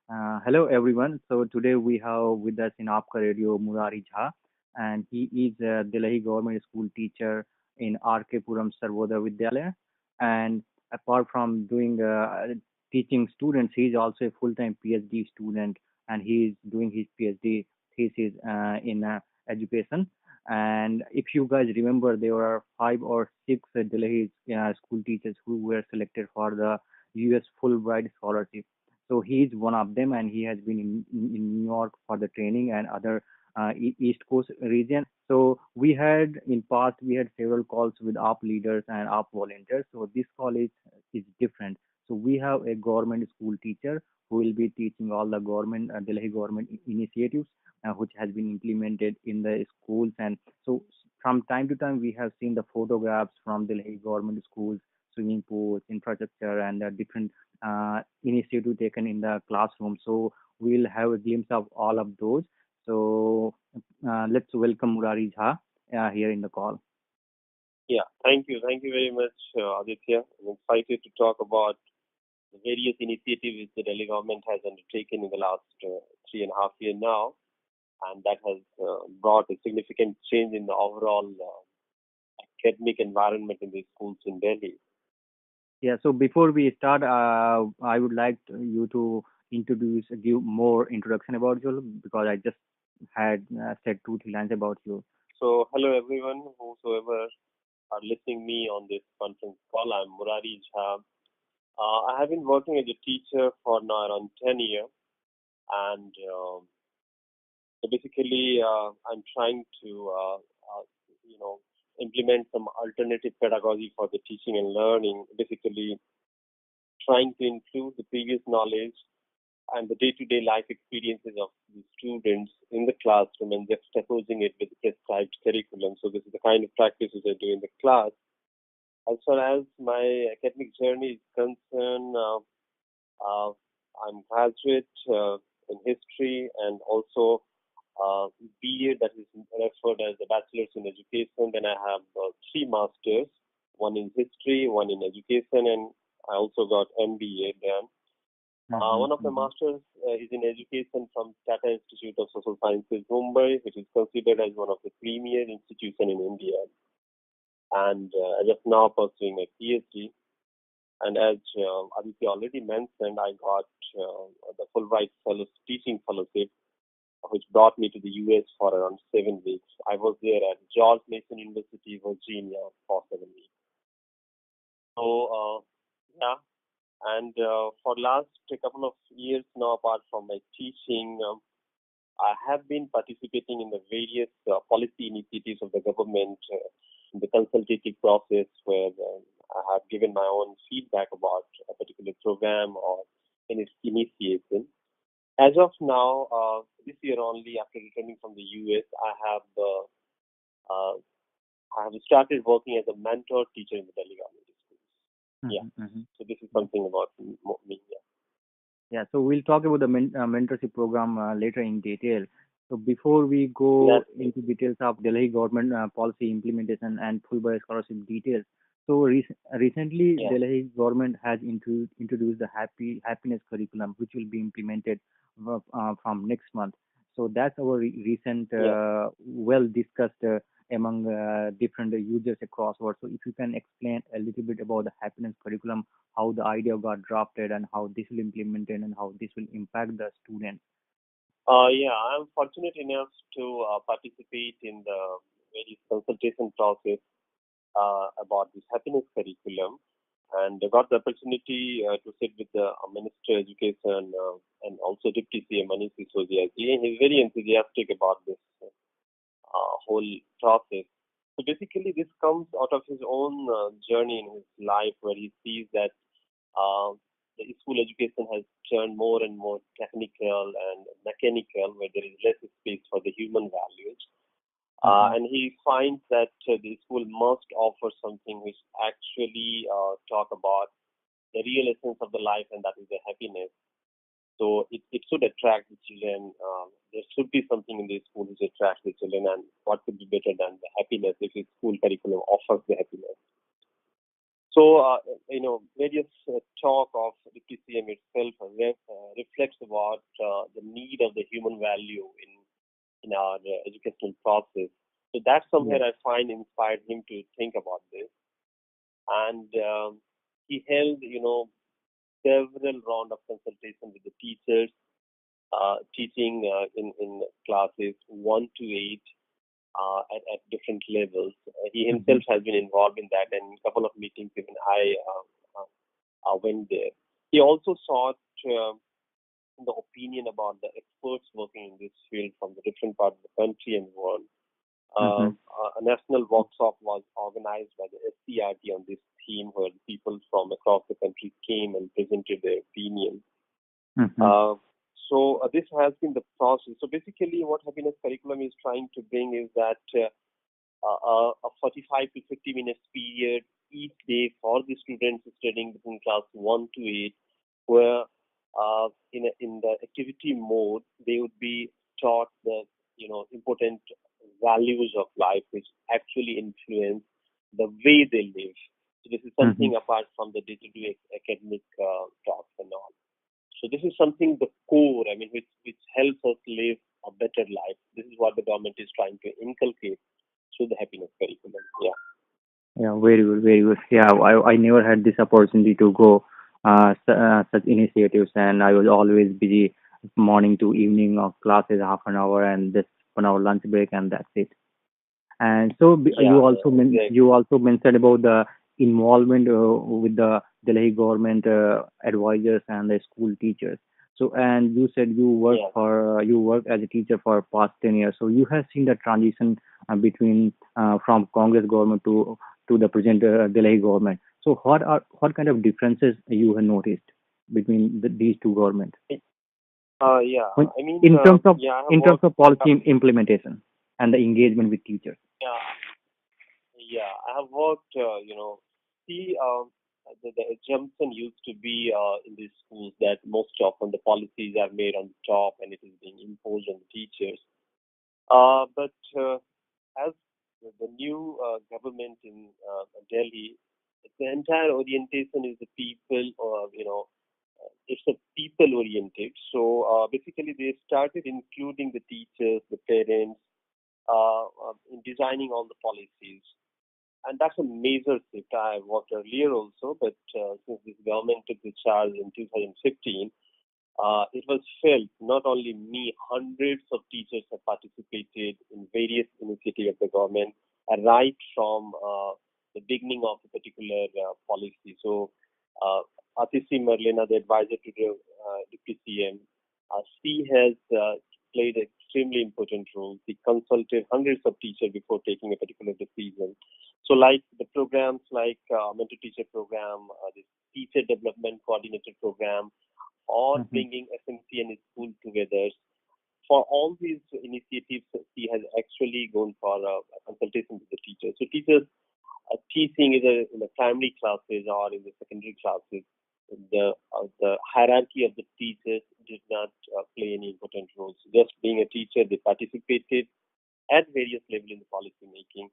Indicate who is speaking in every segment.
Speaker 1: Hello everyone. So today we have with us in AAP Ka Radio Murari Jha, and he is a Delhi Government School teacher in R.K. Puram Sarvodaya Vidyalaya. And apart from doing teaching students, he is also a full-time PhD student, and he is doing his PhD thesis in education. And if you guys remember, there were five or six Delhi school teachers who were selected for the U.S. Fullbright scholarship. So he is one of them, and he has been in New York for the training and other East Coast region. So we had in past we had several calls with AAP leaders and AAP volunteers. So this call is different. So we have a government school teacher who will be teaching all the government Delhi government initiatives which has been implemented in the schools. And so from time to time we have seen the photographs from Delhi government schools, swimming pools, infrastructure, and different initiative taken in the classroom. So we'll have a glimpse of all of those. So let's welcome Murari Jha here in the call.
Speaker 2: Yeah, thank you. Thank you very much, Aditya. I'm excited to talk about the various initiatives the Delhi government has undertaken in the last 3.5 years now, and that has brought a significant change in the overall academic environment in the schools in Delhi.
Speaker 1: Yeah, so before we start, I would like you to give more introduction about you because I just had said two, three lines about you.
Speaker 2: So, hello everyone, whosoever are listening me on this conference call. I'm Murari Jha. I have been working as a teacher for now around 10 years, and so basically, I'm trying to, implement some alternative pedagogy for the teaching and learning. Basically, trying to include the previous knowledge and the day-to-day life experiences of the students in the classroom and juxtaposing it with the prescribed curriculum. So this is the kind of practices I do in the class. As far as my academic journey is concerned, uh, I'm graduate in history and also BA, that is referred as a bachelor's in education. Then I have three masters, one in history, one in education, and I also got MBA done. One of my masters is in education from Tata Institute of Social Sciences, Mumbai, which is considered as one of the premier institutions in India. And as of now, pursuing a PhD. And as Aditya already mentioned, I got the Fullbright teaching fellowship, which brought me to the US for around 7 weeks. I was there at George Mason University, Virginia, for 7 weeks. So, yeah. And for last couple of years now, apart from my teaching, I have been participating in the various policy initiatives of the government in the consultative process where I have given my own feedback about a particular program or an initiation. As of now, this year only, after returning from the US, uh, I have started working as a mentor teacher in the Delhi Govt School. Yeah. So this is something about me. Yeah.
Speaker 1: Yeah, so we'll talk about the mentorship program later in detail. So before we go into details of Delhi government policy implementation and Fulbright scholarship details, so recently Delhi government has introduced the happiness curriculum, which will be implemented from next month. So that's our recent well discussed among different users across world. So if you can explain a little bit about the happiness curriculum, how the idea got drafted and how this will implemented and how this will impact the students.
Speaker 2: Yeah, I'm fortunate enough to participate in the various consultation process about this happiness curriculum, and I got the opportunity to sit with the Minister of Education and also Deputy CM Manish Sisodia. He's very enthusiastic about this whole process. So basically, this comes out of his own journey in his life, where he sees that the school education has turned more and more technical and mechanical, where there is less space for the human values. And he finds that the school must offer something which actually talk about the real essence of the life, and that is the happiness. So it should attract the children. There should be something in the school which attracts the children, and what could be better than the happiness if the school curriculum offers the happiness. So, various talk of the PCM itself reflects about the need of the human value in our educational process. So that's
Speaker 1: Yeah.
Speaker 2: somewhere I find inspired him to think about this. And he held, several round of consultation with the teachers, teaching in classes 1 to 8 at different levels. He
Speaker 1: Mm-hmm.
Speaker 2: himself has been involved in that, and a couple of meetings even I went there. He also sought the opinion about the experts working in this field from the different parts of the country and world.
Speaker 1: Mm-hmm.
Speaker 2: A national workshop was organized by the SCRT on this theme, where people from across the country came and presented their opinion.
Speaker 1: Mm-hmm.
Speaker 2: Uh, so this has been the process. So basically, what happiness curriculum is trying to bring is that a 45 to 50 minutes period each day for the students studying between class 1 to 8, where in the activity mode they would be taught the important values of life which actually influence the way they live. So this is
Speaker 1: Mm-hmm.
Speaker 2: something apart from the day-to-day academic talks and all. So this is something the core, I mean, which helps us live a better life. This is what the government is trying to inculcate through the happiness curriculum. Yeah.
Speaker 1: Yeah, very good, very good. Yeah, I never had this opportunity to go such initiatives, and I was always busy morning to evening of classes, half an hour, and just 1 hour lunch break, and that's it. And so
Speaker 2: Yeah, yeah,
Speaker 1: you
Speaker 2: exactly.
Speaker 1: also mentioned about the involvement with the Delhi government advisors and the school teachers. So, and you said
Speaker 2: Yeah.
Speaker 1: you work as a teacher for past 10 years. So you have seen the transition between from Congress government to the present Delhi government. So what kind of differences you have noticed between these two governments
Speaker 2: Yeah.
Speaker 1: when,
Speaker 2: I mean, yeah, I have
Speaker 1: in terms
Speaker 2: worked.
Speaker 1: of policy implementation and the engagement with teachers?
Speaker 2: Yeah, yeah, I have worked. See, the assumption used to be in these schools that most often the policies are made on the top and it is being imposed on the teachers. But as the new government in Delhi, the entire orientation is the people, it's a people oriented. So basically, they started including the teachers, the parents, in designing all the policies. And that's a major shift. I worked earlier also, but since this government took the charge in 2015, it was felt, not only me, hundreds of teachers have participated in various initiatives of the government, right from the beginning of a particular policy. So, Atisi Marlena, the advisor to the PCM, she has played an extremely important role. She consulted hundreds of teachers before taking a particular decision. So, like the programs like mentor teacher program, the teacher development coordinator program, or
Speaker 1: Mm-hmm.
Speaker 2: bringing SMC and school together. For all these initiatives, he has actually gone for a consultation with the teachers. So teachers teaching either in the primary classes or in the secondary classes, the hierarchy of the teachers did not play any important roles. Just being a teacher, they participated at various levels in the policy making.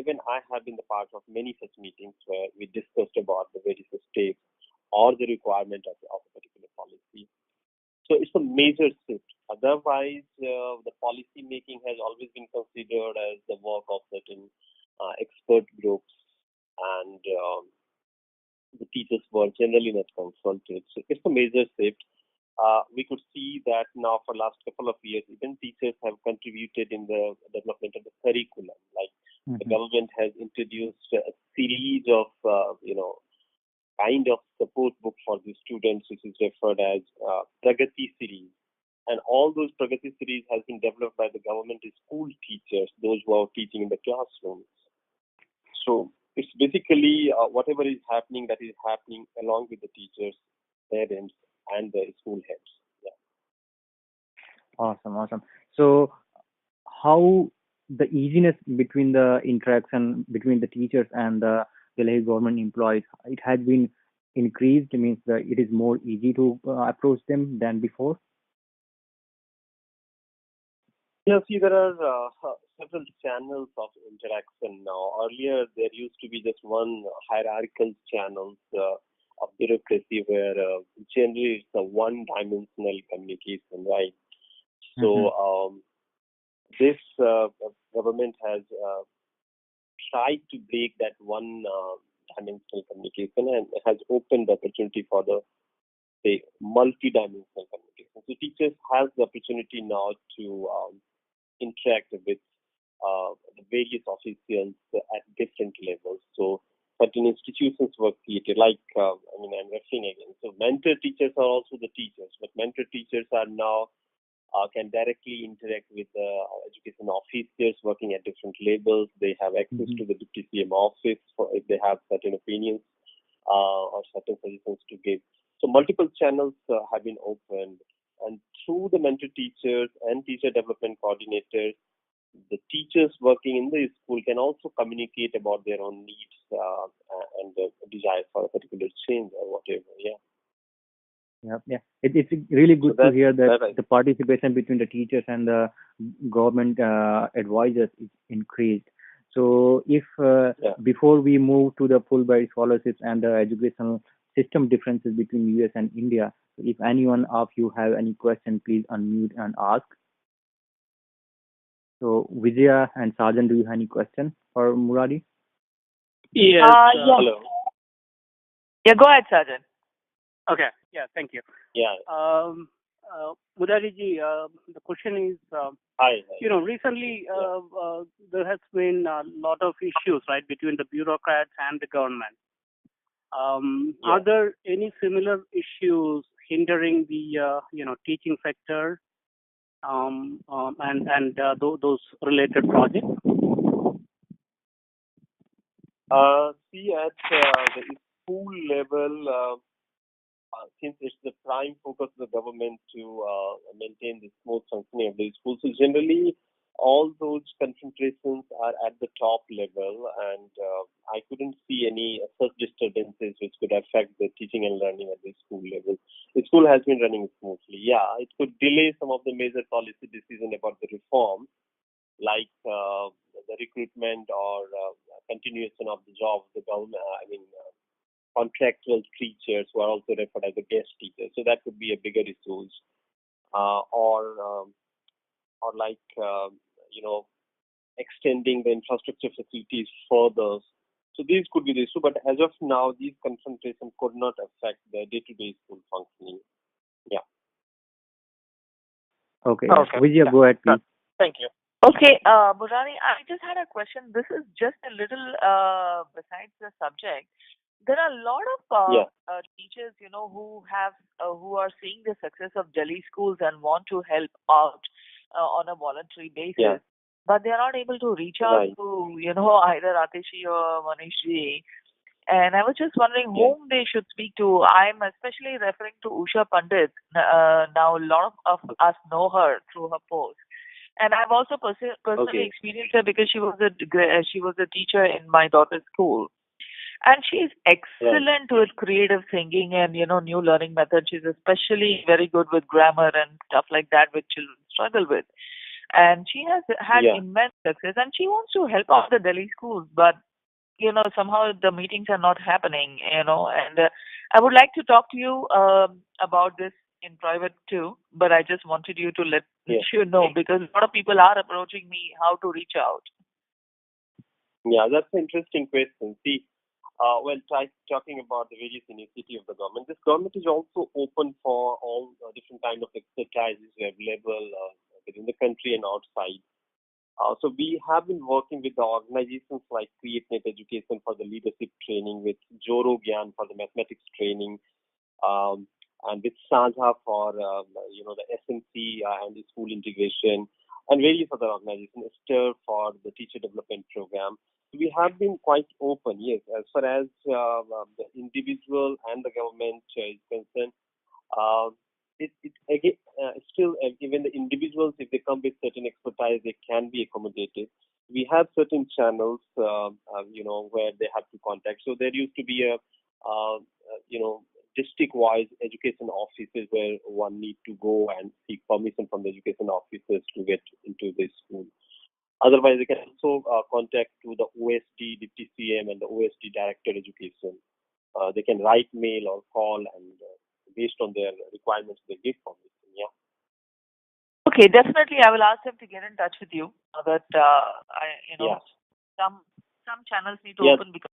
Speaker 2: When I have been the part of many such meetings where we discussed about the various steps or the requirement of a particular policy. So it's a major shift. Otherwise, the policy making has always been considered as the work of certain expert groups, and the teachers were generally not consulted. So it's a major shift. We could see that now for last couple of years, even teachers have contributed in the development of the curriculum. Like the
Speaker 1: Mm-hmm.
Speaker 2: government has introduced a series of, kind of support book for the students, which is referred as Pragati series. And all those Pragati series has been developed by the government school teachers, those who are teaching in the classrooms. So it's basically whatever is happening that is happening along with the teachers, parents, and the school heads. Yeah.
Speaker 1: Awesome, awesome. So, how the easiness between the interaction between the teachers and the Delhi government employees, it has been increased. Means that it is more easy to approach them than before.
Speaker 2: Yeah, see, there are several channels of interaction now. Earlier, there used to be just one hierarchical channels of bureaucracy where generally it's a one-dimensional communication, right?
Speaker 1: Mm-hmm.
Speaker 2: So this government has tried to break that one-dimensional communication and has opened the opportunity for the say multi-dimensional communication. So teachers have the opportunity now to interact with the various officials at different levels. So certain institutions were created, like I'm referring again. So mentor teachers are also the teachers, but mentor teachers are now can directly interact with the education officers working at different levels. They have access
Speaker 1: Mm-hmm.
Speaker 2: to the Deputy CM office for if they have certain opinions or certain suggestions to give. So multiple channels have been opened, and through the mentor teachers and teacher development coordinators, the teachers working in the school can also communicate about their own needs and desire for a particular change or whatever. Yeah.
Speaker 1: Yeah, yeah. It's really
Speaker 2: So
Speaker 1: good to hear that
Speaker 2: that I
Speaker 1: the participation between the teachers and the government advisors is increased. So, if
Speaker 2: yeah.
Speaker 1: before we move to the Fulbright scholarships and the educational system differences between US and India, if anyone of you have any question, please unmute and ask. So, Vijaya and Sajan, do you have any question for Murari?
Speaker 3: Yes.
Speaker 4: Yeah.
Speaker 2: Hello.
Speaker 4: Yeah, go ahead, Sergeant.
Speaker 3: Okay. Yeah. Thank you.
Speaker 2: Yeah.
Speaker 3: Murari ji, the question is,
Speaker 2: Hi. Hi.
Speaker 3: recently
Speaker 2: Yeah.
Speaker 3: there has been a lot of issues, right, between the bureaucrats and the government. Are
Speaker 2: Yeah.
Speaker 3: there any similar issues hindering the, teaching sector and those related projects?
Speaker 2: See, at the school level, since it's the prime focus of the government to maintain the smooth functioning of the school, so generally all those concentrations are at the top level, and I couldn't see any such disturbances which could affect the teaching and learning at the school level. The school has been running smoothly. Yeah, it could delay some of the major policy decisions about the reform, like the recruitment or continuation of the job of the government. Contractual teachers who are also referred as the guest teachers. So that could be a bigger issue, or like extending the infrastructure facilities further. So these could be the issue, but as of now, these confrontations could not affect the day-to-day school functioning. Yeah.
Speaker 1: Okay, yeah.
Speaker 3: Okay.
Speaker 1: Vijaya,
Speaker 3: Yeah.
Speaker 1: go ahead, please.
Speaker 3: Thank you.
Speaker 4: Okay, Murari, I just had a question. This is just a little besides the subject. There are a lot of
Speaker 2: Yeah.
Speaker 4: teachers, who are seeing the success of Delhi schools and want to help out on a voluntary
Speaker 2: Yeah.
Speaker 4: basis, but they are not able to reach out
Speaker 2: Right.
Speaker 4: to, either Atishi or Manishji. And I was just wondering
Speaker 2: Yeah.
Speaker 4: whom they should speak to. I'm especially referring to Usha Pandit. Now, a lot of us know her through her post. And I've also personally
Speaker 2: Okay.
Speaker 4: experienced her because she was a teacher in my daughter's school, and she's
Speaker 2: Right.
Speaker 4: excellent with creative thinking and new learning methods. She's especially very good with grammar and stuff like that, which children struggle with. And she has had
Speaker 2: Yeah.
Speaker 4: immense success, and she wants to help out the Delhi schools, but somehow the meetings are not happening. And I would like to talk to you about this in private too, but I just wanted you to let
Speaker 2: Yeah.
Speaker 4: you know because a lot of people are approaching me how to reach out.
Speaker 2: Yeah. That's an interesting question. See, talking about the various initiatives of the government, this government is also open for all different kind of expertises available within the country and outside. So we have been working with the organizations like CreateNet Education for the leadership training, with Joro Gyan for the mathematics training, um, and with Saja for the SNC and the school integration, and various other organizations, STIR for the teacher development program. We have been quite open, yes, as far as the individual and the government is concerned. Uh, it again still even the individuals, if they come with certain expertise, they can be accommodated. We have certain channels where they have to contact. So there used to be a district-wise education offices where one need to go and seek permission from the education officers to get into the school. Otherwise, they can also contact to the OSD, Deputy CM, and the OSD Director Education. They can write mail or call, and based on their requirements, they give permission. Yeah.
Speaker 4: Okay, definitely. I will ask them to get in touch with you. That
Speaker 2: Yeah.
Speaker 4: some channels need to
Speaker 2: Yeah.
Speaker 4: open because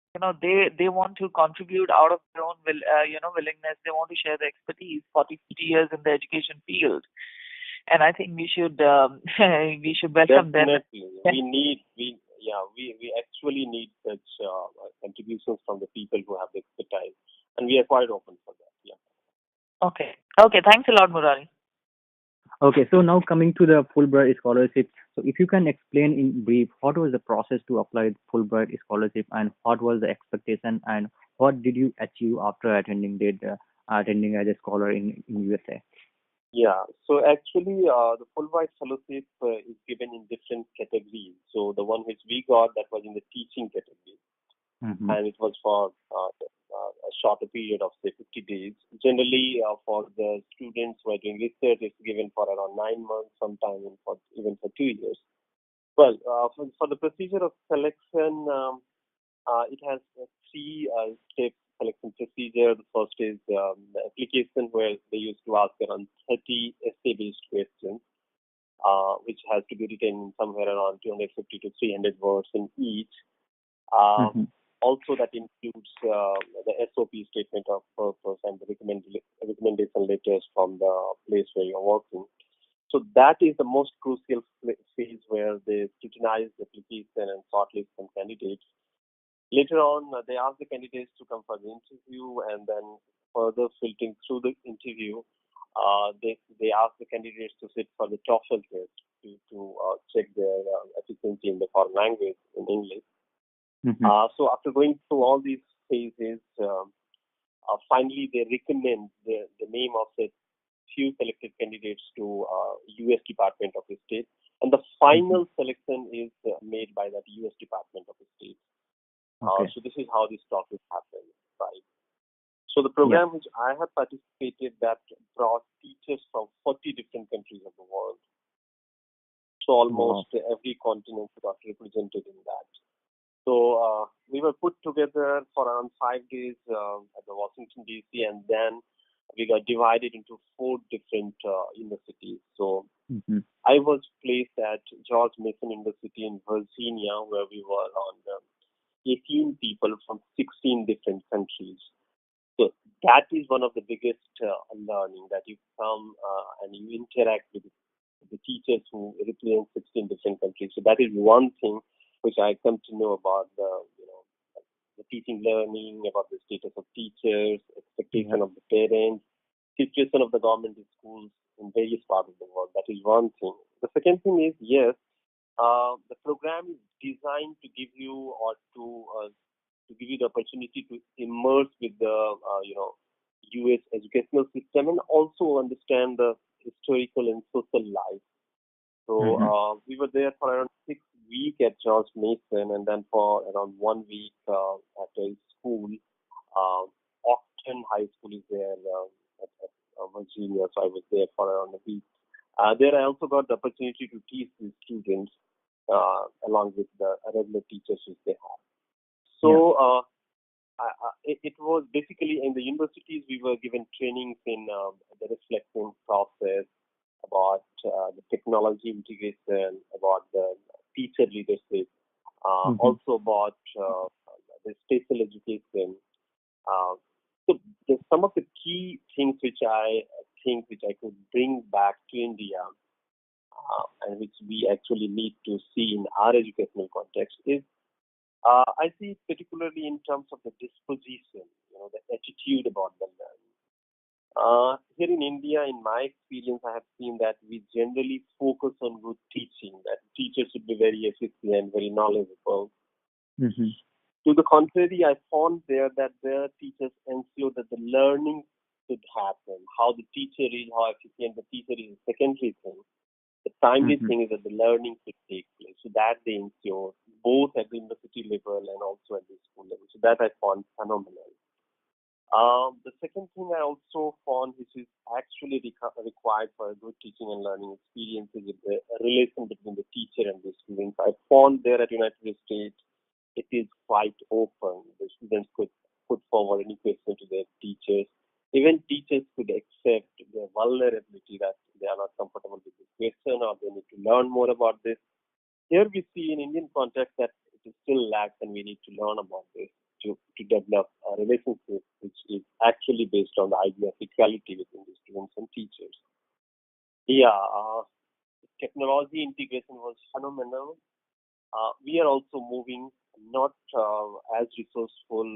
Speaker 4: they want to contribute out of their own willingness. They want to share their expertise. 40, 50 years in the education field, and I think we should we should welcome them.
Speaker 2: Definitely, we actually need such contributions from the people who have the expertise, and we are quite open for that. Yeah.
Speaker 4: Okay. Thanks a lot, Murari.
Speaker 1: Okay, so now coming to the Fulbright scholarship. So if you can explain in brief, what was the process to apply Fulbright scholarship, and what was the expectation, and what did you achieve after attending as a scholar in USA?
Speaker 2: Yeah. So actually, the Fullbright fellowship is given in different categories. So the one which we got, that was in the teaching category, and it was for a shorter period of say 50 days. Generally, for the students who are doing research, it's given for around 9 months, sometime even for 2 years. Well, for the procedure of selection, it has a three-step selection procedure. The first is the application, where they used to ask around 30 essay-based questions, which has to be written somewhere around 250 to 300 words in each. Also, that includes the SOP, statement of purpose, and the recommendation letters from the place where you're working. So that is the most crucial phase, where they scrutinize the application and shortlist some candidates. Later on, they ask the candidates to come for the interview, and then further filtering through the interview, they ask the candidates to sit for the TOEFL test to check their efficiency in the foreign language, in English. So after going through all these phases, finally they recommend the name of the few selected candidates to U.S. Department of State, and the final selection is made by that U.S. Department of State. So this is how this process happens, right? So the program which I have participated, that brought teachers from 40 different countries of the world. So almost every continent got represented in that. So we were put together for around 5 days at the Washington, D.C., and then we got divided into 4 different universities. So I was placed at George Mason University in Virginia, where we were on 18 people from 16 different countries. So that is one of the biggest learning, that you come and you interact with the teachers who represent 16 different countries. So that is one thing which I come to know about the teaching learning, about the status of teachers, expectation of the parents, situation of the government schools in various parts of the world. That is one thing. The second thing is, yes, the program is designed to give you to give you the opportunity to immerse with the U.S. educational system, and also understand the historical and social life. So we were there for around 6 weeks at George Mason, and then for around 1 week at a school. Austin High School is there at Virginia, so I was there for around a week. There I also got the opportunity to teach the students along with the regular teachers which they have. So it was basically in the universities we were given trainings in the reflection process, about the technology integration, about the teacher leadership, also about the special education. So there's some of the key things which I think which I could bring back to India, and which we actually need to see in our educational context is, I see it particularly in terms of the disposition, the attitude about the learning. Here in India, in my experience, I have seen that we generally focus on good teaching, that teachers should be very efficient, very knowledgeable. To the contrary, I found there that their teachers ensure that the learning should happen. How the teacher is, how efficient the teacher is a secondary thing. The primary thing is that the learning should take place. So that they ensure both at the university level and also at the school level. So that I found phenomenal. The second thing I also found, which is actually required for a good teaching and learning experience, is the relation between the teacher and the students. I found there at United States, it is quite open. The students could put forward any question to their teachers. Even teachers could accept their vulnerability that they are not comfortable with this question or they need to learn more about this. Here we see in Indian context that it is still lacks and we need to learn about this to develop a relationship which is actually based on the idea of equality between the students and teachers. Yeah, technology integration was phenomenal. We are also moving not as resourceful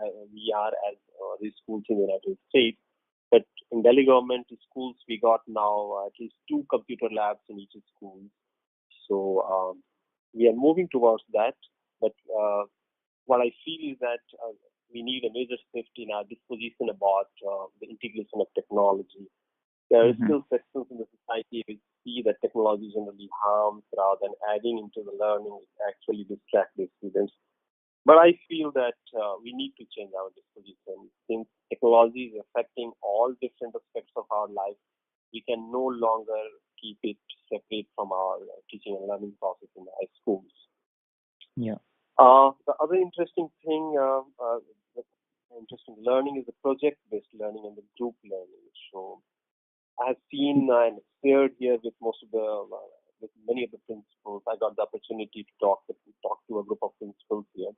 Speaker 2: as we are as the schools in the United States, but in Delhi government schools we got now at least two computer labs in each school. So we are moving towards that. But what I feel is that we need a major shift in our disposition about the integration of technology. There are
Speaker 1: Mm-hmm.
Speaker 2: still sections in the society which see that technology generally harms rather than adding into the learning, which actually distract the students. But I feel that we need to change our disposition. Since technology is affecting all different aspects of our life, we can no longer keep it separate from our teaching and learning process in our schools.
Speaker 1: Yeah.
Speaker 2: The other interesting thing, the interesting learning is the project-based learning and the group learning. So I have seen and shared here with most of the with many of the principals. I got the opportunity to talk to a group of principals here.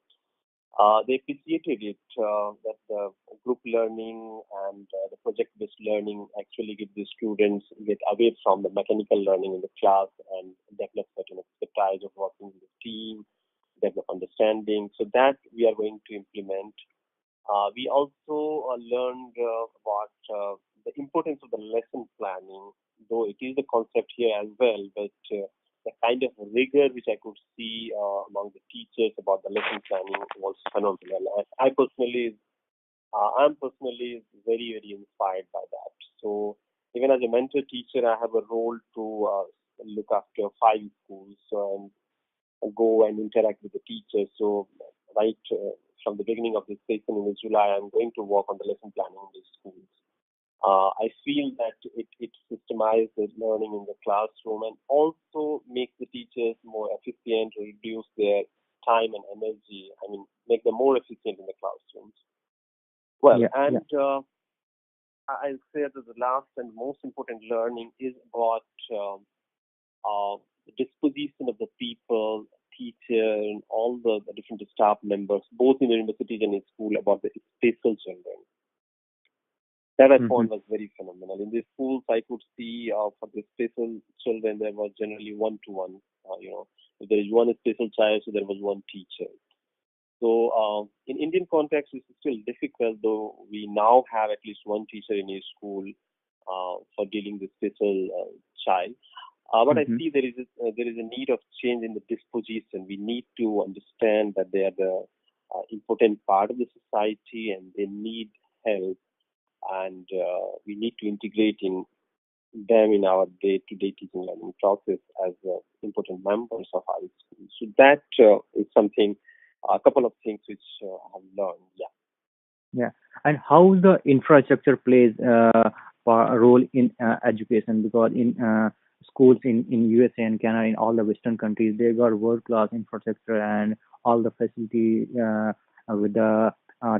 Speaker 2: They appreciated it that the group learning and the project-based learning actually give the students get away from the mechanical learning in the class and develop certain expertise of working with the team, develop understanding. So that we are going to implement. We also learned about the importance of the lesson planning, though it is a concept here as well, but the kind of rigor which I could see among the teachers about the lesson planning was phenomenal. I'm personally very, very inspired by that. So even as a mentor teacher, I have a role to look after five schools go and interact with the teachers. So right from the beginning of this session in July, I'm going to work on the lesson planning in these schools. I feel that it systemizes the learning in the classroom and also makes the teachers more efficient, reduce their time and energy. I mean, make them more efficient in the classrooms. Well,
Speaker 1: Yeah. Yeah.
Speaker 2: and I'll say that the last and most important learning is about the disposition of the people, teacher, and all the different staff members, both in the universities and in school, about the special children. That I
Speaker 1: Mm-hmm.
Speaker 2: found was very phenomenal. In the schools, I could see for the special children, there was generally one-to-one. If there is one special child, so there was one teacher. So in Indian context, it's still difficult, though we now have at least one teacher in a school for dealing with special child. But I
Speaker 1: Mm-hmm.
Speaker 2: see there is a need of change in the disposition. We need to understand that they are the important part of the society and they need help, and we need to integrate in them in our day-to-day teaching learning process as important members of our school. So that is something, a couple of things which I have learned. Yeah.
Speaker 1: Yeah. And how the infrastructure plays for a role in education, because in schools in USA and Canada, in all the Western countries, they got world class infrastructure and all the facility with the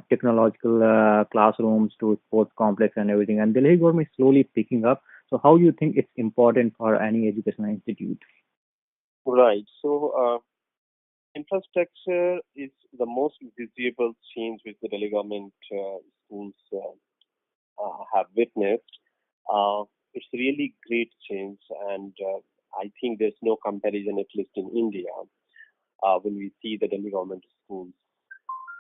Speaker 1: technological classrooms to sports complex and everything. And Delhi government is slowly picking up. So how do you think it's important for any educational institute?
Speaker 2: Right. So infrastructure is the most visible change which the Delhi government schools have witnessed. It's really great change, and I think there's no comparison, at least in India, when we see the Delhi government schools.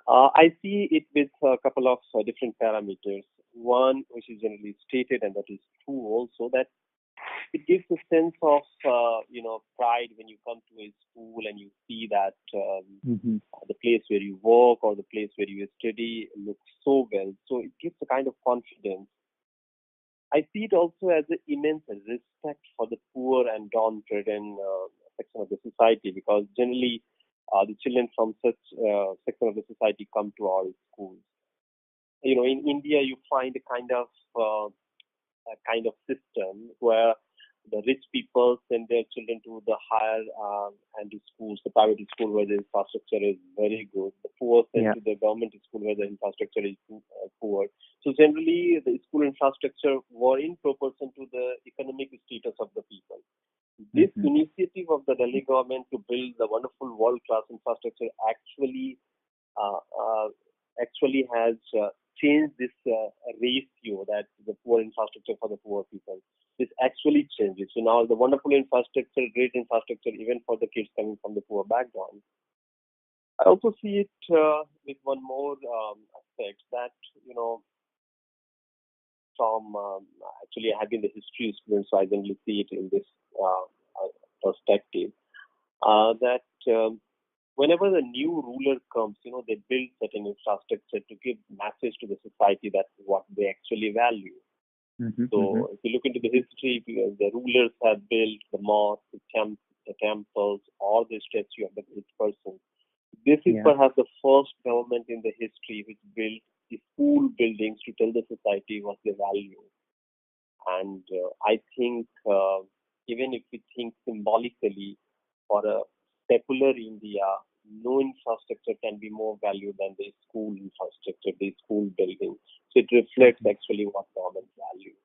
Speaker 2: I see it with a couple of different parameters. One, which is generally stated, and that is true also, that it gives a sense of pride when you come to a school and you see that
Speaker 1: Mm-hmm.
Speaker 2: the place where you work or the place where you study looks so well. So it gives a kind of confidence. I see it also as an immense respect for the poor and downtrodden section of the society, because generally the children from such section of the society come to our schools. in India, you find a kind of system where the rich people send their children to the higher and schools, the private school where the infrastructure is very good. The poor sent
Speaker 1: Yeah.
Speaker 2: to the government school where the infrastructure is poor. So generally, the school infrastructure were in proportion to the economic status of the people. This
Speaker 1: Mm-hmm.
Speaker 2: initiative of the Delhi government to build the wonderful world-class infrastructure uh, uh, actually has changed this ratio, that the poor infrastructure for the poor people. This actually changes. So now the wonderful infrastructure, great infrastructure, even for the kids coming from the poor background. I also see it with one more aspect that, from actually I have been the history student, so I generally see it in this perspective. That whenever the new ruler comes, they build certain infrastructure to give message to the society that what they actually value.
Speaker 1: Mm-hmm. Mm-hmm.
Speaker 2: So if you look into the history, the rulers have built the mosques, the temples, or the statue of the great person. This is
Speaker 1: Yeah.
Speaker 2: perhaps the first government in the history which built the school buildings to tell the society what they value. And I think even if we think symbolically, for a secular India, no infrastructure can be more valued than the school infrastructure, the school building. So it reflects
Speaker 1: Mm-hmm.
Speaker 2: actually what government value.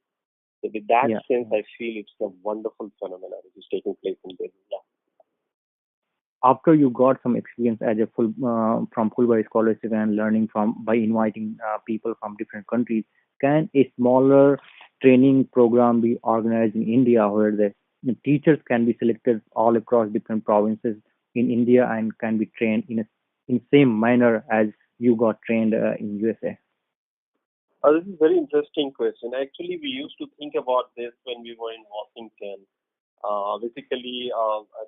Speaker 2: So with that
Speaker 1: Yeah.
Speaker 2: sense, I feel it's a wonderful phenomenon which is taking place in Delhi. Yeah.
Speaker 1: After you got some experience as a from Fullbright scholarship and learning from by inviting people from different countries, can a smaller training program be organized in India where the teachers can be selected all across different provinces in India and can be trained in same manner as you got trained in USA?
Speaker 2: This is a very interesting question. Actually, we used to think about this when we were in Washington. Basically,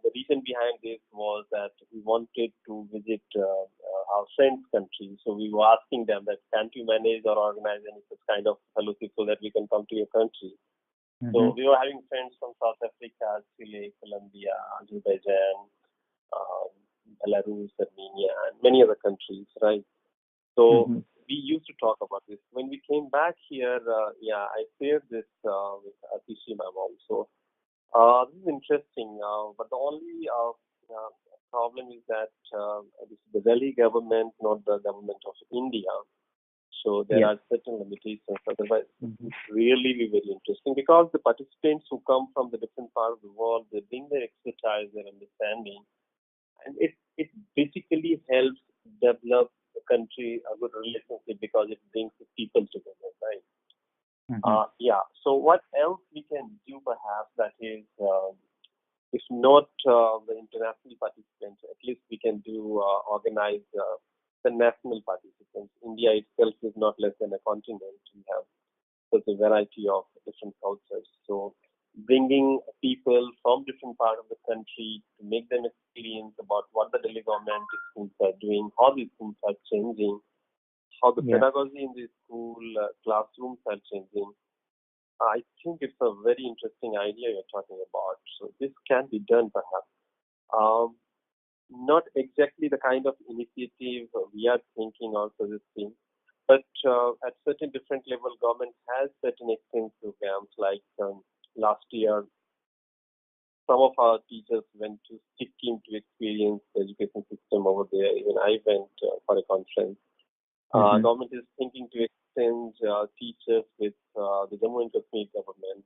Speaker 2: the reason behind this was that we wanted to visit our friends' country. So we were asking them that, can't you manage or organize any such kind of fellowship so that we can come to your country?
Speaker 1: Mm-hmm.
Speaker 2: So we were having friends from South Africa, Chile, Colombia, Azerbaijan, um, Belarus, Armenia, and many other countries, right? So
Speaker 1: Mm-hmm.
Speaker 2: we used to talk about this. When we came back here, I shared this with Atishi ma'am also. This is interesting, but the only problem is that this is the Delhi government, not the government of India. So there
Speaker 1: Yeah.
Speaker 2: are certain limitations. Otherwise, it
Speaker 1: Mm-hmm.
Speaker 2: would really be very interesting because the participants who come from the different part of the world, they bring their expertise, their understanding, and it basically helps develop the country a good relationship because it brings the people together, right?
Speaker 1: Mm-hmm.
Speaker 2: Yeah. So what else we can do perhaps that is, if not the international participants, at least we can do organize the national participants. India itself is not less than a continent. We have such a variety of different cultures. So bringing people from different part of the country to make them experience about what the Delhi government schools are doing, how the schools are changing, how the
Speaker 1: Yeah.
Speaker 2: pedagogy in the school classrooms are changing. I think it's a very interesting idea you're talking about. So this can be done perhaps. Um, Not exactly the kind of initiative we are thinking also this thing, but at certain different level, government has certain exchange programs. Like last year, some of our teachers went to Sikkim to experience the education system over there. Even I went for a conference.
Speaker 1: Mm-hmm.
Speaker 2: Government is thinking to exchange teachers with the Jammu and Kashmir government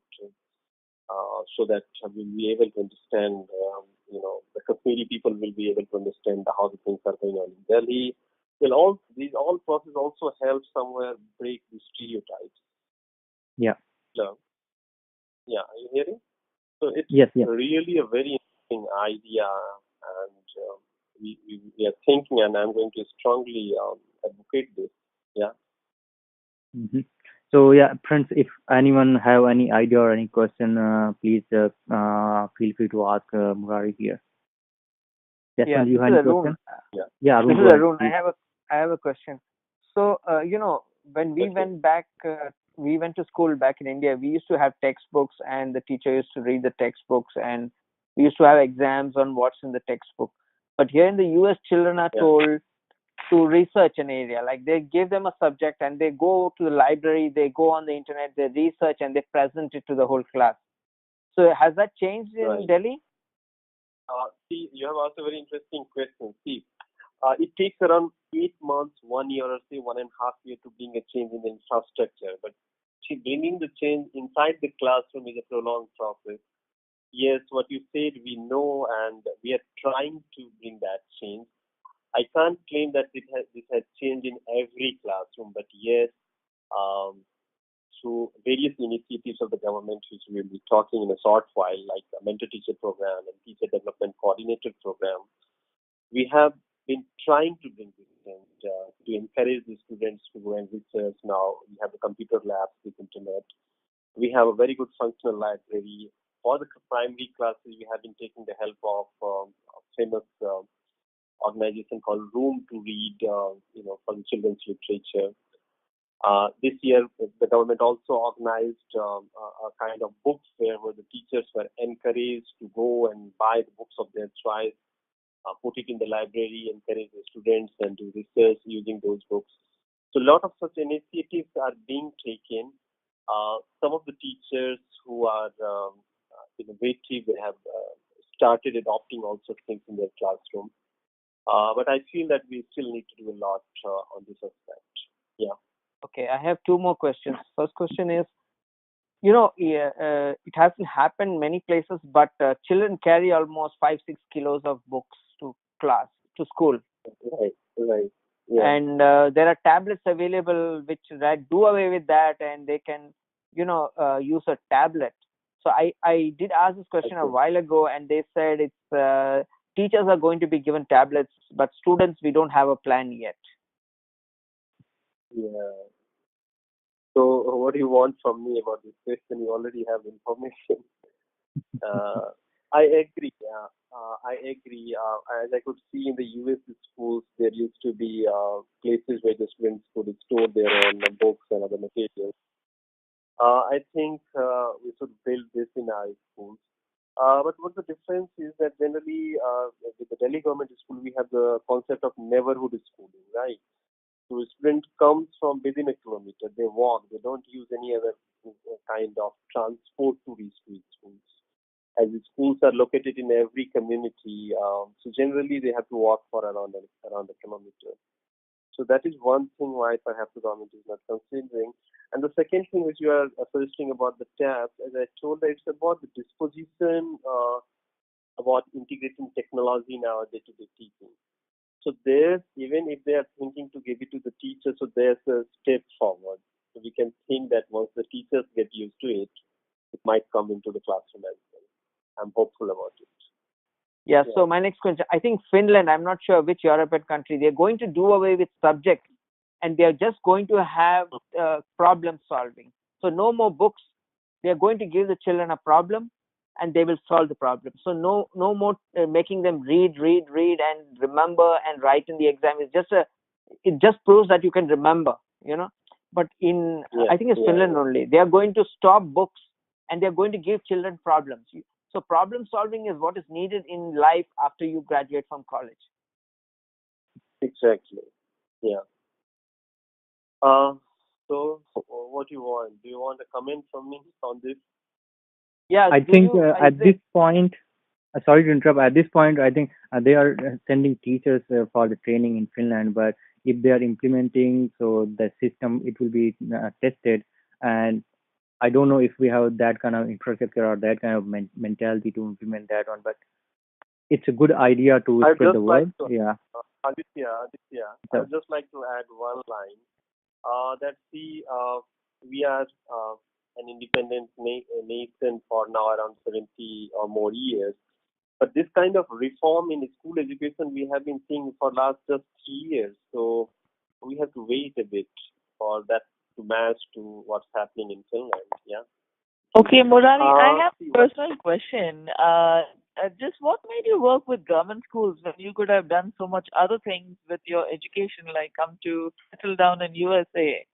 Speaker 2: so that we'll be able to understand, the Kashmiri people will be able to understand how the things are going on in Delhi. Well, these all process also help somewhere break the stereotypes.
Speaker 1: Yeah.
Speaker 2: So, yeah, are you hearing? So it's
Speaker 1: Yes. Yes.
Speaker 2: really a very interesting idea, and we are thinking, and I'm going to strongly advocate this. Yeah.
Speaker 1: Mm-hmm. So yeah, friends, if anyone have any idea or any question, please feel free to ask Murari here.
Speaker 5: Yeah,
Speaker 1: Jasmine, do you
Speaker 5: this
Speaker 1: have
Speaker 5: is
Speaker 1: any
Speaker 5: Arun.
Speaker 1: question?
Speaker 2: Yeah.
Speaker 1: Yeah,
Speaker 5: This
Speaker 1: Arun,
Speaker 5: is
Speaker 1: go ahead,
Speaker 5: Arun.
Speaker 1: please.
Speaker 5: I have a question. So, when we
Speaker 2: Okay.
Speaker 5: went back, we went to school back in India. We used to have textbooks, and the teacher used to read the textbooks, and we used to have exams on what's in the textbook. But here in the U.S., children are
Speaker 2: Yeah.
Speaker 5: told to research an area. Like they give them a subject and they go to the library, they go on the internet, they research and they present it to the whole class. So has that changed in
Speaker 2: Right.
Speaker 5: Delhi?
Speaker 2: See, you have asked a very interesting question. See, it takes around 8 months, 1 year, or say 1.5 years to bring a change in the infrastructure. But see, bringing the change inside the classroom is a prolonged process. Yes, what you said, we know, and we are trying to bring that change. I can't claim that this has changed in every classroom, but yes, um, through various initiatives of the government, which we'll be talking in a short while, like the mentor teacher program and teacher development coordinator program, we have been trying to bring this change to encourage the students to go and research. Now we have the computer labs with internet. We have a very good functional library. For the primary classes, we have been taking the help of a famous organization called Room to Read, for the children's literature. This year, the government also organized a kind of book fair where the teachers were encouraged to go and buy the books of their choice, put it in the library, encourage the students and do research using those books. So a lot of such initiatives are being taken. Some of the teachers who are innovative, they have started adopting all such things in their classroom. But I feel that we still need to do a lot on this aspect. Yeah.
Speaker 5: Okay, I have two more questions. First question is, it hasn't happened many places, but children carry almost 5-6 kilos of books to class, to school.
Speaker 2: Right, right. Yeah.
Speaker 5: And there are tablets available which do away with that, and they can, use a tablet. So I did ask this question a
Speaker 2: Okay.
Speaker 5: while ago, and they said it's teachers are going to be given tablets, but students, we don't have a plan yet.
Speaker 2: Yeah. So, what do you want from me about this question? You already have information. Uh, I agree. I agree. As I could see in the US schools, there used to be places where the students could store their own books and other materials. I think we should build this in our schools. But what the difference is that generally with the Delhi government school, we have the concept of neighborhood schooling, right? So a student comes from within a kilometer. They walk. They don't use any other kind of transport to reach to schools. As the schools are located in every community, so generally they have to walk for around a kilometer. So that is one thing why perhaps the government is not considering. And the second thing which you are suggesting about the tabs, as I told, that it's about the disposition, about integrating technology in our day-to-day teaching. So there's, even if they are thinking to give it to the teacher, so there's a step forward. So we can think that once the teachers get used to it, it might come into the classroom as well. I'm hopeful about it.
Speaker 5: Yeah,
Speaker 2: Yeah.
Speaker 5: so my next question, I think Finland, I'm not sure which European country, they're going to do away with subjects and they're just going to have problem solving. So no more books. They're going to give the children a problem and they will solve the problem. So no more making them read and remember and write in the exam. It just proves that you can remember, But I think it's Finland only. They are going to stop books and they're going to give children problems. So problem solving is what is needed in life after you graduate from college.
Speaker 2: Exactly. Yeah. So what do you want? Do you want a comment from me on this?
Speaker 5: Yeah,
Speaker 1: I think at this point, sorry to interrupt. At this point, I think they are sending teachers for the training in Finland. But if they are implementing, so the system it will be tested. And I don't know if we have that kind of infrastructure or that kind of mentality to implement that one. But it's a good idea to
Speaker 2: I'd
Speaker 1: spread
Speaker 2: just
Speaker 1: the
Speaker 2: like
Speaker 1: word.
Speaker 2: to,
Speaker 1: Yeah.
Speaker 2: Aditya,
Speaker 1: So,
Speaker 2: I'd just like to add one line. That we are an independent nation for now around 70 or more years. But this kind of reform in school education we have been seeing for last just 3 years. So we have to wait a bit for that to match to what's happening in Finland. Yeah.
Speaker 4: Okay, Murari, I have
Speaker 2: See
Speaker 4: a
Speaker 2: what?
Speaker 4: personal question. Just what made you work with government schools when you could have done so much other things with your education, like come to settle down in USA?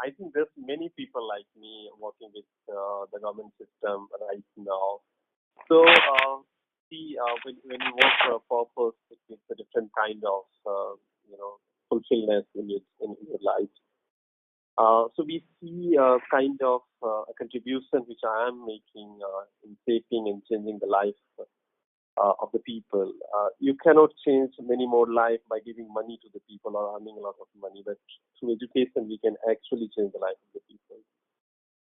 Speaker 2: I think there's many people like me working with the government system right now. So see, when you work for a purpose, it gives a different kind of, fulfillment in your life. So we see kind of a contribution which I am making in shaping and changing the life of the people. You cannot change many more life by giving money to the people or earning a lot of money, but through education we can actually change the life of the people.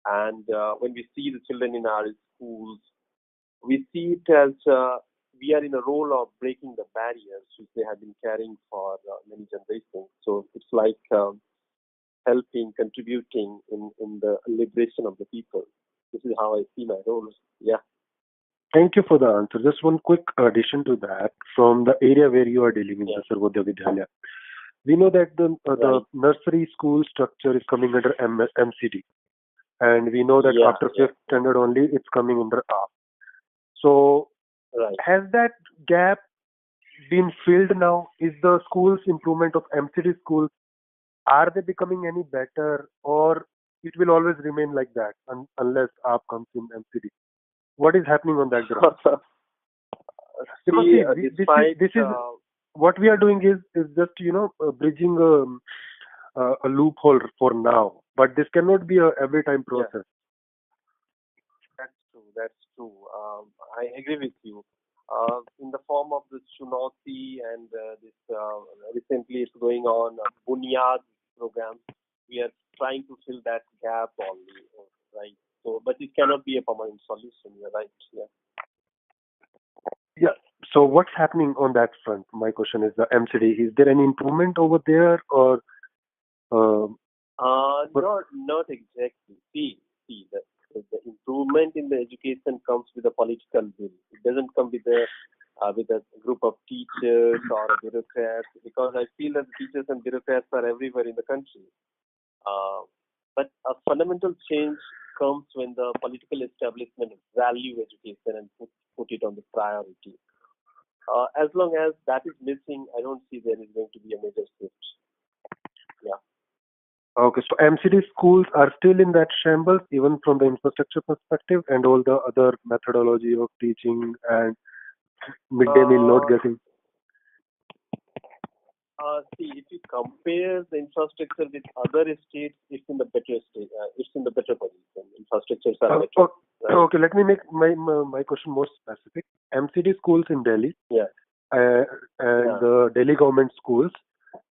Speaker 2: And when we see the children in our schools, we see it as we are in a role of breaking the barriers which they have been carrying for many generations. So it's like helping, contributing in the liberation of the people. This is how I see my role. Yeah.
Speaker 6: Thank you for the answer. Just one quick addition to that. From the area where you are dealing in, the Sarvodaya Vidyalaya, we know that the nursery school structure is coming under MCD, and we know that after 5th standard only it's coming under AAP. So has that gap been filled now? Is the school's improvement of MCD schools, are they becoming any better, or it will always remain like that unless AAP comes in MCD? What is happening on that ground? Because this is what we are doing is just bridging a loophole for now, but this cannot be a every time process.
Speaker 2: That's true. I agree with you. In the form of this Chunauti and this recently it's going on Bunyad program, we are trying to fill that gap only, right? So, but it cannot be a permanent solution. You're right.
Speaker 6: Yeah. So what's happening on that front? My question is the MCD. Is there any improvement over there, or?
Speaker 2: Not exactly. See, the improvement in the education comes with a political will. It doesn't come with a group of teachers or a bureaucrats, because I feel that the teachers and bureaucrats are everywhere in the country. But a fundamental change comes when the political establishment value education and put it on the priority. As long as that is missing, I don't see there is going to be a major shift. Yeah.
Speaker 6: Okay, so MCD schools are still in that shambles, even from the infrastructure perspective and all the other methodology of teaching and midday meal not getting.
Speaker 2: See, if you compare the infrastructure with other states, it's in the better state. It's in the better position. Infrastructures are better.
Speaker 6: Okay, let me make my question more specific. MCD schools in Delhi, and the Delhi government schools.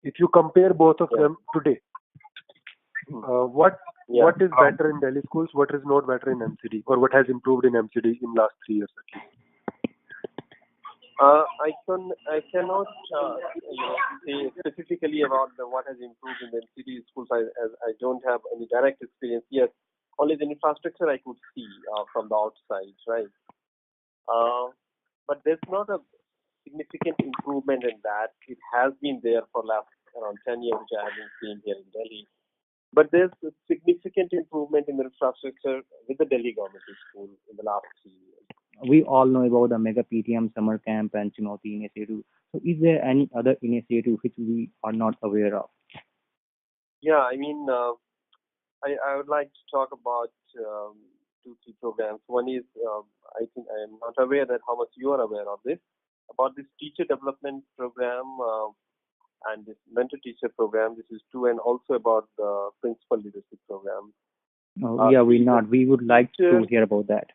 Speaker 6: If you compare both of them today, what is better in Delhi schools? What is not better in MCD, or what has improved in MCD in last 3 years at least?
Speaker 2: I cannot say specifically about what has improved in the MCD schools, as I don't have any direct experience. Yes, only the infrastructure I could see from the outside, right? But there's not a significant improvement in that. It has been there for last around 10 years, which I have been seeing here in Delhi. But there's a significant improvement in the infrastructure with the Delhi government school in the last 3 years.
Speaker 1: We all know about the Mega PTM Summer Camp and Chunauti initiative. So is there any other initiative which we are not aware of?
Speaker 2: Yeah, I mean, I would like to talk about 2-3 programs. One is, I think I am not aware that how much you are aware of this, about this teacher development program and this mentor teacher program. This is two, and also about the principal leadership program.
Speaker 1: We would like to hear about that.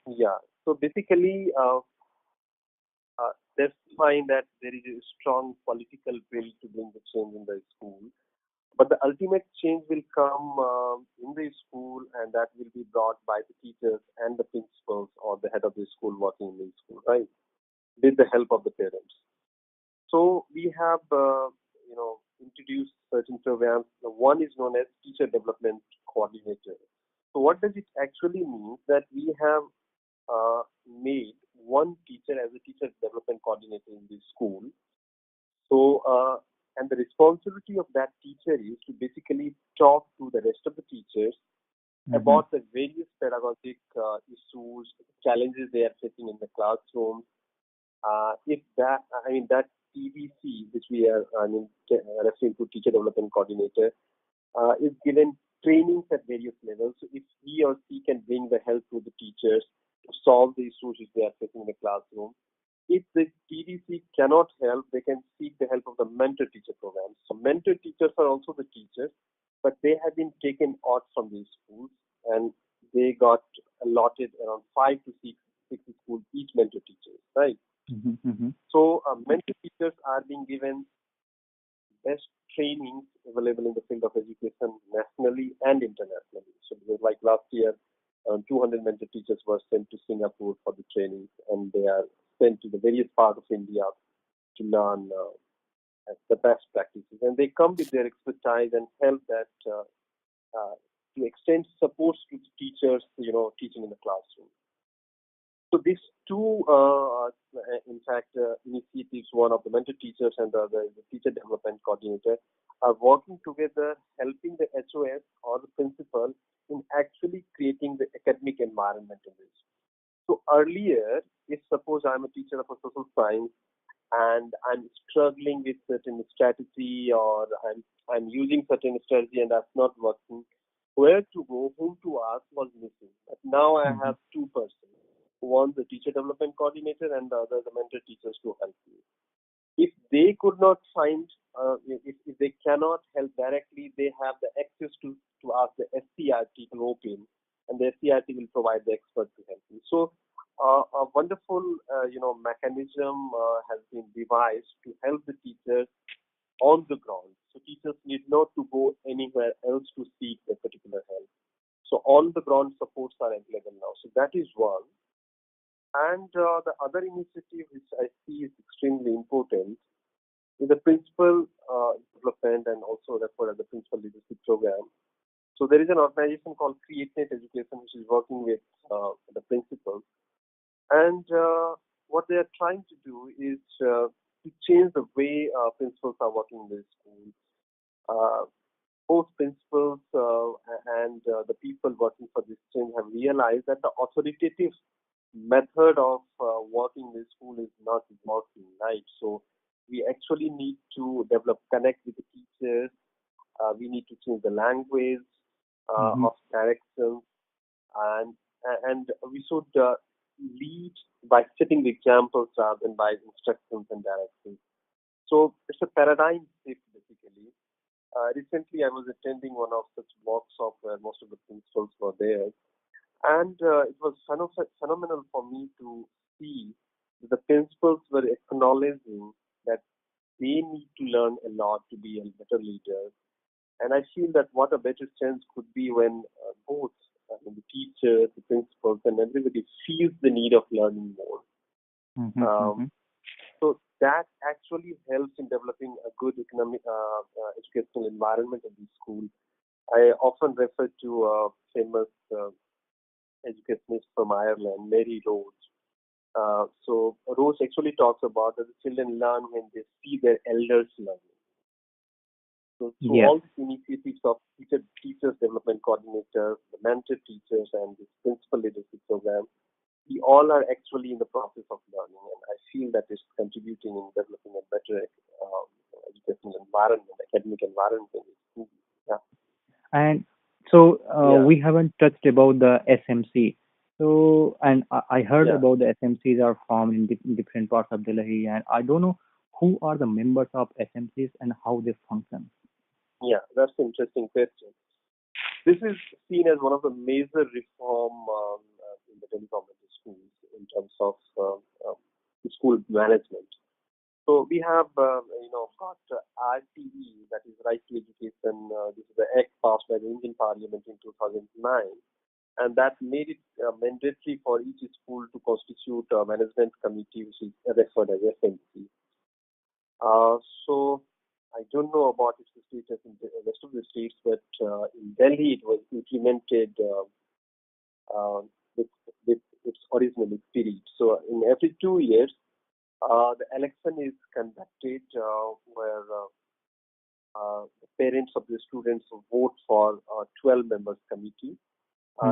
Speaker 2: Yeah. So basically, they find that there is a strong political will to bring the change in the school. But the ultimate change will come in the school, and that will be brought by the teachers and the principals or the head of the school working in the school, right? With the help of the parents. So we have, introduced certain programs. One is known as Teacher Development Coordinator. So what does it actually mean? That we have made one teacher as a teacher development coordinator in the school. So, and the responsibility of that teacher is to basically talk to the rest of the teachers about the various pedagogic issues, challenges they are facing in the classroom. That TDC, which we are referring to, Teacher Development Coordinator, is given trainings at various levels. So if he or she can bring the help to the teachers to solve the issues which they are facing in the classroom. If the TDC cannot help, they can seek the help of the mentor teacher programs. So mentor teachers are also the teachers, but they have been taken out from these schools, and they got allotted around 5 to 6 schools each mentor teachers, right?
Speaker 1: Mm-hmm.
Speaker 2: So mentor teachers are being given best trainings available in the field of education nationally and internationally. So like last year, 200 mentor teachers were sent to Singapore for the training, and they are sent to the various parts of India to learn the best practices. And they come with their expertise and help that to extend support to the teachers, teaching in the classroom. So these two, in fact, initiatives, one of the mentor teachers and the other, the teacher development coordinator, are working together, helping the HOS or the principal in actually creating the academic environment in this. So earlier, if suppose I'm a teacher of a social science and I'm struggling with certain strategy, or I'm using certain strategy and that's not working, where to go, whom to ask was missing. But now I have two persons. One, the teacher development coordinator, and the other, the mentor teachers to help me. If they could not find, if they cannot help directly, they have the access to ask the SCRT to open, and the SCRT will provide the expert to help you. So a wonderful, mechanism has been devised to help the teachers on the ground. So teachers need not to go anywhere else to seek a particular help. So on the ground supports are available now. So that is one. And the other initiative which I see is extremely important is the principal development, and also referred as the principal leadership program. So there is an organization called CreateNet Education which is working with the principals, and what they are trying to do is to change the way principals are working in the school. Both principals and the people working for this change have realized that the authoritative method of working in the school is not working, right? So we actually need to develop connect with the teachers. We need to change the language of directions, and we should lead by setting the examples rather than by instructions and directions. So it's a paradigm shift basically. Recently, I was attending one of such workshops where most of the principals were there, and it was phenomenal for me to see that the principals were acknowledging that they need to learn a lot to be a better leader. And I feel that what a better chance could be when both the teachers, the principals, and everybody feels the need of learning more. So that actually helps in developing a good economic educational environment in the school. I often refer to a famous educationist from Ireland, Mary Rose. So Rose actually talks about that the children learn when they see their elders learning. So through all these initiatives of teachers development coordinators, the mentor teachers, and this principal leadership program, we all are actually in the process of learning, and I feel that it's contributing in developing a better educational environment, academic environment in the school. Yeah.
Speaker 1: And so we haven't touched about the SMC. So, and I heard about the SMCs are formed in different parts of Delhi, and I don't know who are the members of SMCs and how they function.
Speaker 2: Yeah, that's an interesting question. This is seen as one of the major reform in the Delhi government schools in terms of school management. So we have, got RTE, that is Right to Education. This is the act passed by the Indian Parliament in 2009, and that made it mandatory for each school to constitute a management committee, which is referred as FMC. So I don't know about its status in the rest of the states, but in Delhi it was implemented with its original spirit. So in every 2 years, the election is conducted where the parents of the students vote for a 12 members committee.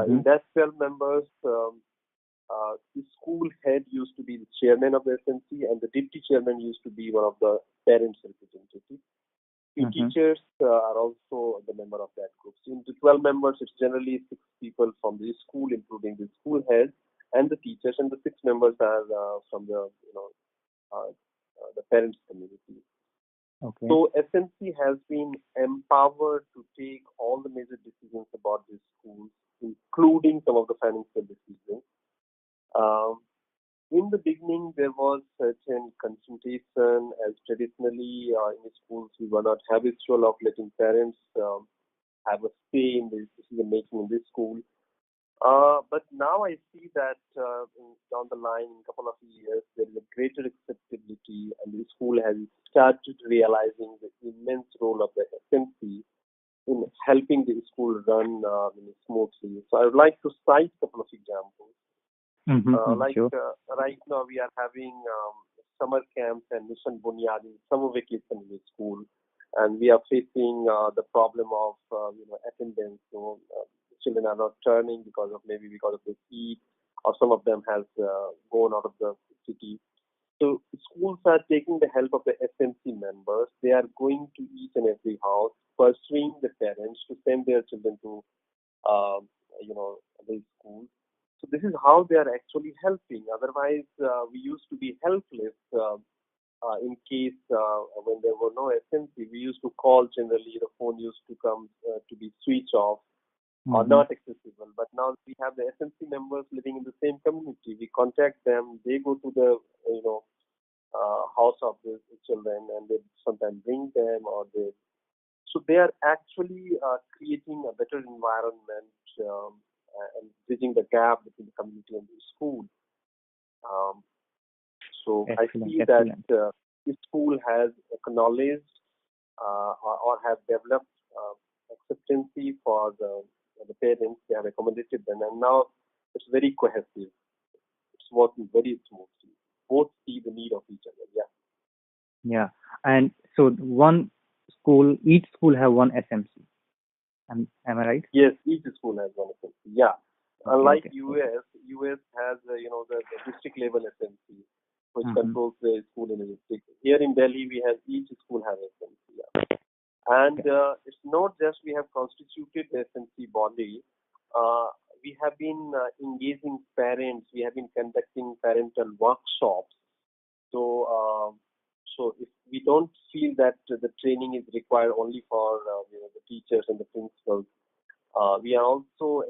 Speaker 2: In that 12 members, the school head used to be the chairman of the SMC, and the deputy chairman used to be one of the parents' representatives. The teachers are also the member of that group. So in the 12 members, it's generally 6 people from the school, including the school head, and the teachers, and the 6 members are from the the parents community.
Speaker 1: Okay.
Speaker 2: So SMC has been empowered to take all the major decisions about these schools, including some of the financial decisions. Um, in the beginning, there was certain confrontation, as traditionally in schools we were not habitual of letting parents have a say in the decision making in this school. But now I see that down the line, in a couple of years, there is a greater acceptability, and the school has started realizing the immense role of the SMC in helping the school run smoothly. So I would like to cite a couple of examples.
Speaker 1: Sure.
Speaker 2: Right now, we are having summer camps and mission bunyadi, summer vacation in the school, and we are facing the problem of attendance. So children are not turning because of the heat, or some of them has gone out of the city. So schools are taking the help of the SMC members. They are going to each and every house, pursuing the parents to send their children to uh, the school. So this is how they are actually helping. Otherwise, we used to be helpless in case when there were no SMC. We used to call generally. The phone used to come to be switched off or not accessible. But now we have the SMC members living in the same community. We contact them. They go to the house of the children, and they sometimes bring them, or they. So they are actually creating a better environment and bridging the gap between the community and the school. Um, so I
Speaker 1: Excellent.
Speaker 2: see
Speaker 1: Excellent.
Speaker 2: that the school has acknowledged or have developed acceptancy for the parents. They have accommodated them, and now it's very cohesive. It's working very smoothly. Both see the need of each other. Yeah.
Speaker 1: Yeah. And so each school have one SMC. Am I right?
Speaker 2: Yes, each school has one SMC. Yeah.
Speaker 1: Okay.
Speaker 2: Unlike
Speaker 1: Okay.
Speaker 2: US has the district level SMC, which
Speaker 1: Mhm.
Speaker 2: controls the school in the district. Here in Delhi, we have each school has SMC. Yeah. And it's not just we have constituted the SMC body. Uh, we have been engaging parents. We have been conducting parental workshops. So, if we don't feel that the training is required only for the teachers and the principals, we are also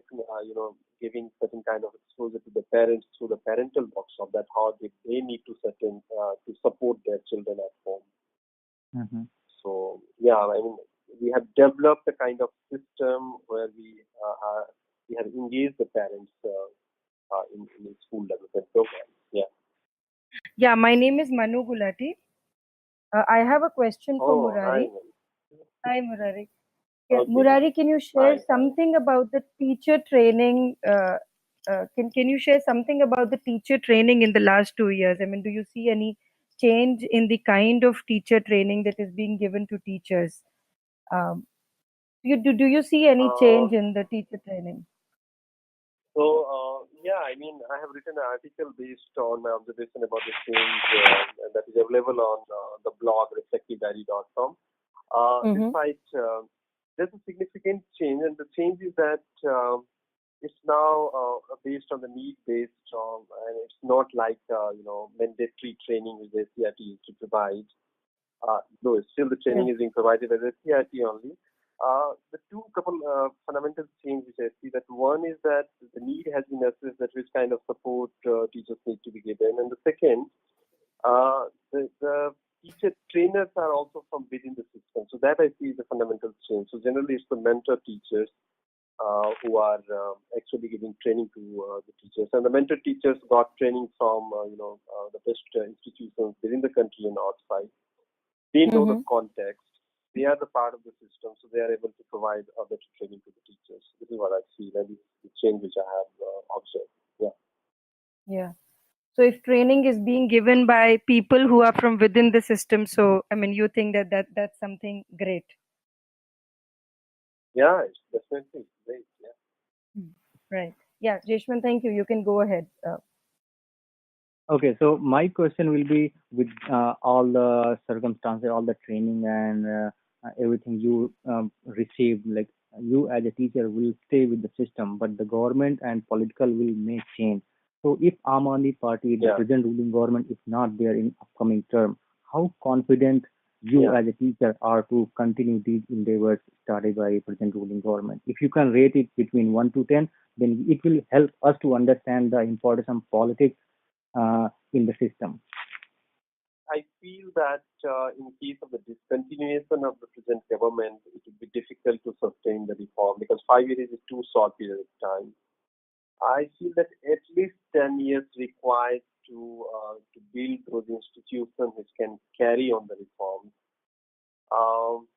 Speaker 2: giving certain kind of exposure to the parents through the parental workshop, that how they need to to support their children at home.
Speaker 1: Mhm.
Speaker 2: So yeah, I mean, we have developed a kind of system where we have engaged the parents in school development program. Yeah.
Speaker 7: Yeah, my name is Manu Gulati. I have a question for
Speaker 2: Oh, hi.
Speaker 7: Murari. Hi, Murari. Yeah,
Speaker 2: Okay.
Speaker 7: Murari, can you share
Speaker 2: Hi.
Speaker 7: something about the teacher training? Can you share something about the teacher training in the last 2 years? I mean, do you see any change in the kind of teacher training that is being given to teachers? Um, do you see any
Speaker 2: Uh,
Speaker 7: change in the teacher training?
Speaker 2: So, yeah, I mean, I have written an article based on my observation about the change that is available on the blog reflectivediary.com.
Speaker 7: Mm-hmm.
Speaker 2: Despite there's a significant change, and the change is that it's now based on the need based on, and it's not like mandatory training which the CRT used to provide. No, still the
Speaker 7: Yeah.
Speaker 2: training is being provided as a CRT only. The two couple fundamental changes which I see, that one is that the need has been assessed, that which kind of support teachers need to be given, and the second, the teacher trainers are also from within the system. So that I see is the fundamental change. So generally, it's the mentor teachers who are actually giving training to the teachers, and the mentor teachers got training from the best institutions within the country and outside. They know the
Speaker 7: Mm-hmm.
Speaker 2: context. They are the part of the system, so they are able to provide a better training to the teachers. This is what I see, and this is the change which I have observed. Yeah.
Speaker 7: Yeah. So if training is being given by people who are from within the system, so I mean, you think that's something great.
Speaker 2: Yeah, it's definitely great. Yeah.
Speaker 7: Right. Yeah, Jeshwan, thank you. You can go ahead.
Speaker 1: Okay, so my question will be with all the circumstances, all the training and everything you received, like you as a teacher will stay with the system, but the government and political will make change. So if Aam Aadmi Party, the
Speaker 2: Yeah.
Speaker 1: present ruling government, is not there in upcoming term, how confident you
Speaker 2: Yeah.
Speaker 1: as a teacher are to continue these endeavors started by present ruling government? If you can rate it between 1 to 10, then it will help us to understand the importance of politics in the system.
Speaker 2: I feel that in case of the discontinuation of the present government, it would be difficult to sustain the reform because 5 years is too short period of time. I feel that at least 10 years required to build those institutions which can carry on the reforms. Um,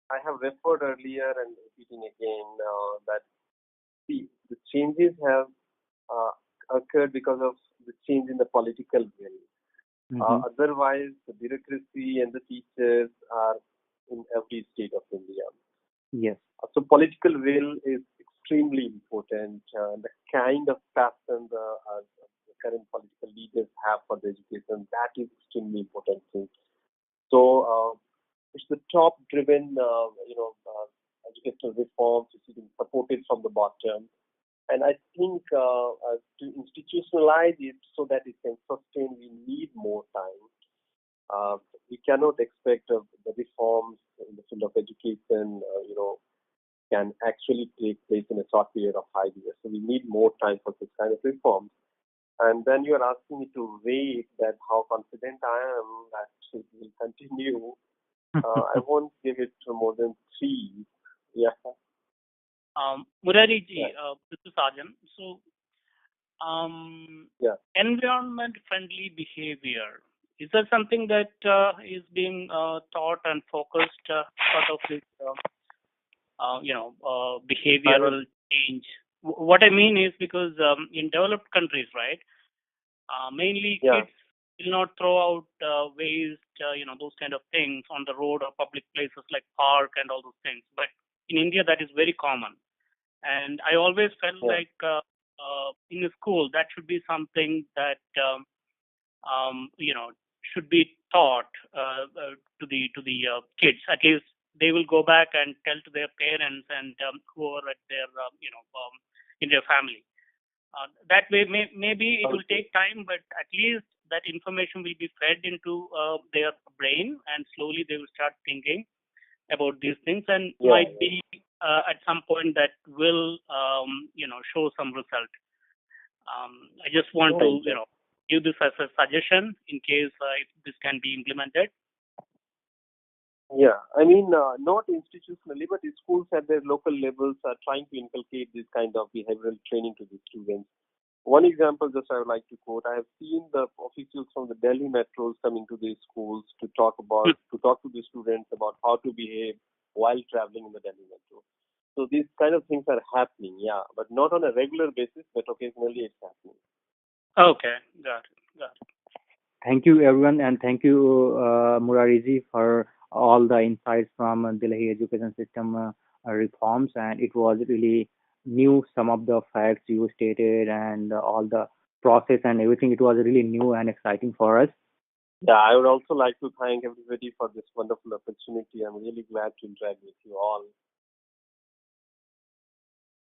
Speaker 2: I have referred earlier and repeating again that the changes have uh, occurred because of the change in the political will. Otherwise, the bureaucracy and the teachers are in every state of India.
Speaker 1: Yes.
Speaker 2: So political will is extremely important. The kind of passion the current political leaders have for the education, that is extremely important thing. So it's the top-driven, educational reforms which is being supported from the bottom. And I think to institutionalize it so that it can sustain, we need more time. We cannot expect the reforms in the field of education, can actually take place in a short period of 5 years. So we need more time for this kind of reforms. And then you are asking me to rate that how confident I am that it will continue. I won't give it more than 3. Yeah.
Speaker 3: Murari Ji,
Speaker 2: Yeah.
Speaker 3: this is Arjun. So, environment-friendly behavior, is that something that is being taught and focused part of this, behavioral change? What I mean is because in developed countries, right, mainly
Speaker 2: Yeah.
Speaker 3: kids will not throw out waste, those kind of things on the road or public places like park and all those things. But in India, that is very common. And I always felt
Speaker 2: Yeah.
Speaker 3: like in a school that should be something that should be taught to the kids. At least they will go back and tell to their parents and who are at their in their family. That way, maybe it will take time, but at least that information will be fed into their brain, and slowly they will start thinking about these things, and might be at some point that will show some result. I just want to give this as a suggestion in case if this can be implemented.
Speaker 2: Yeah, I mean, not institutionally, but the schools at their local levels are trying to inculcate this kind of behavioral training to the students. One example, just I would like to quote: I have seen the officials from the Delhi metros coming to these schools to talk to the students about how to behave while traveling in the Delhi metro. So these kind of things are happening, yeah, but not on a regular basis, but occasionally it's happening.
Speaker 3: Okay, got it.
Speaker 1: Thank you, everyone, and thank you, Murari Ji, for all the insights from Delhi education system reforms. And it was really new, some of the facts you stated and all the process and everything. It was really new and exciting for us.
Speaker 2: Yeah, I would also like to thank everybody for this wonderful opportunity. I'm really glad to interact with you all.